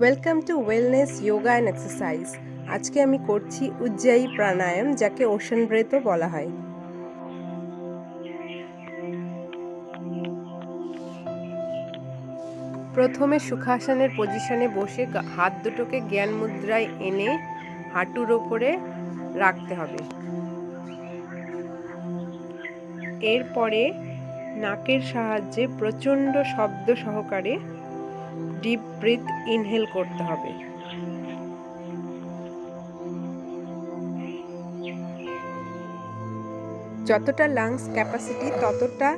Welcome to wellness yoga and exercise. আজকে আমি করছি উজ্জায়ী প্রাণায়াম, যাকে ওশান ব্রেথও বলা হয়। প্রথমে সুখাসনের পজিশনে বসে হাত দুটোকে জ্ঞান মুদ্রায় এনে হাঁটুর ওপরে রাখতে হবে। এরপরে নাকের সাহায্যে প্রচণ্ড শব্দ সহকারে ডিপ ব্রিথ ইনহেল করতে হবে। যতটা লাংস ক্যাপাসিটি ততটা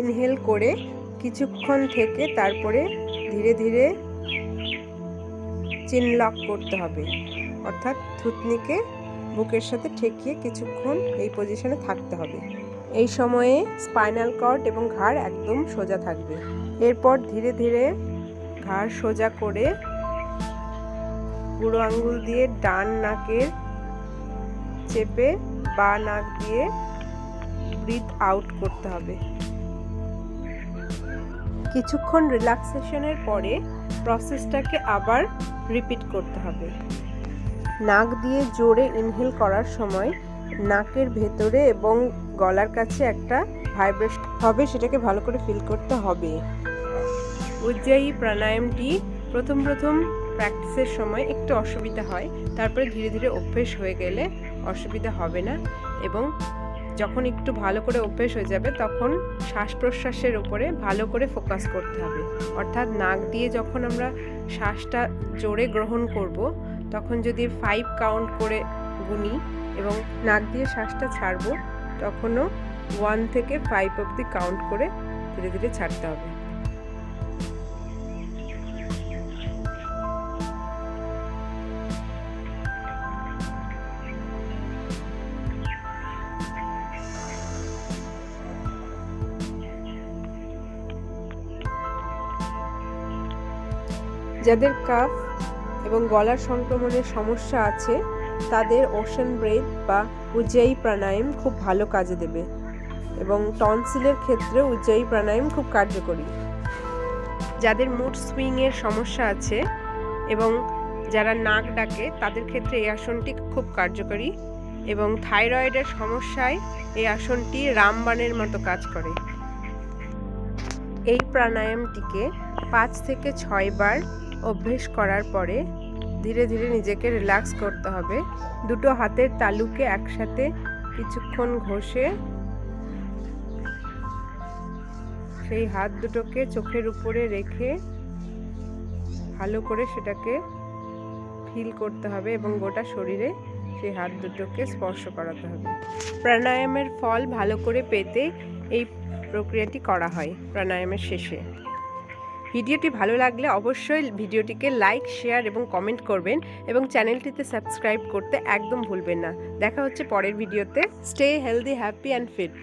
ইনহেল করে কিছুক্ষণ থেকে তারপরে ধীরে ধীরে চিন লক করতে হবে, অর্থাৎ থুতনিকে বুকের সাথে ঠেকিয়ে কিছুক্ষণ এই পজিশনে থাকতে হবে। এই সময়ে স্পাইনাল কর্ড এবং ঘাড় একদম সোজা থাকবে। এরপর ধীরে ধীরে ঘাড় সোজা করে বুড়ো আঙ্গুল দিয়ে ডান নাকের চেপে বাঁ নাক দিয়ে ব্রিথ আউট করতে হবে। কিছুক্ষণ রিল্যাক্সেশনের পরে প্রসেসটাকে আবার রিপিট করতে হবে। নাক দিয়ে জোরে ইনহেল করার সময় নাকের ভেতরে এবং গলার কাছে একটা ভাইব্রেশন হবে, সেটাকে ভালো করে ফিল করতে হবে। উজ্জায়ী প্রাণায়ামটি প্রথম প্র্যাকটিসের সময় একটু অসুবিধা হয়, তারপরে ধীরে ধীরে অভ্যেস হয়ে গেলে অসুবিধা হবে না, এবং যখন একটু ভালো করে অভ্যেস হয়ে যাবে তখন শ্বাস প্রশ্বাসের উপরে ভালো করে ফোকাস করতে হবে। অর্থাৎ নাক দিয়ে যখন আমরা শ্বাসটা জোরে গ্রহণ করব, তখন যদি 5 কাউন্ট করে গুনি এবং নাক দিয়ে শ্বাসটা ছাড়বো, তখনও 1 থেকে 5 অবধি কাউন্ট করে ধীরে ধীরে ছাড়তে হবে। যাদের কাফ এবং গলার সংক্রমণের সমস্যা আছে তাদের ওশান ব্রেথ বা উজ্জায়ী প্রাণায়াম খুব ভালো কাজে দেবে, এবং টনসিলের ক্ষেত্রে উজ্জায়ী প্রাণায়াম খুব কার্যকরী। যাদের মুড সুইংয়ের সমস্যা আছে এবং যারা নাক ডাকে তাদের ক্ষেত্রে এই আসনটি খুব কার্যকরী, এবং থাইরয়েডের সমস্যায় এই আসনটি রামবাণের মতো কাজ করে। এই প্রাণায়ামটিকে 5 থেকে 6 বার অভ্যেস করার পরে ধীরে ধীরে নিজেকে রিল্যাক্স করতে হবে। দুটো হাতের তালুকে একসাথে কিছুক্ষণ ঘষে সেই হাত দুটোকে চোখের উপরে রেখে ভালো করে সেটাকে ফিল করতে হবে, এবং গোটা শরীরে সেই হাত দুটোকে স্পর্শ করাতে হবে। প্রাণায়ামের ফল ভালো করে পেতে এই প্রক্রিয়াটি করা হয় প্রাণায়ামের শেষে। ভিডিওটি ভালো লাগলে অবশ্যই ভিডিওটিকে লাইক, শেয়ার এবং কমেন্ট করবেন, এবং চ্যানেলটিতে সাবস্ক্রাইব করতে একদম ভুলবেন না। দেখা হচ্ছে পরের ভিডিওতে। Stay healthy, happy and fit.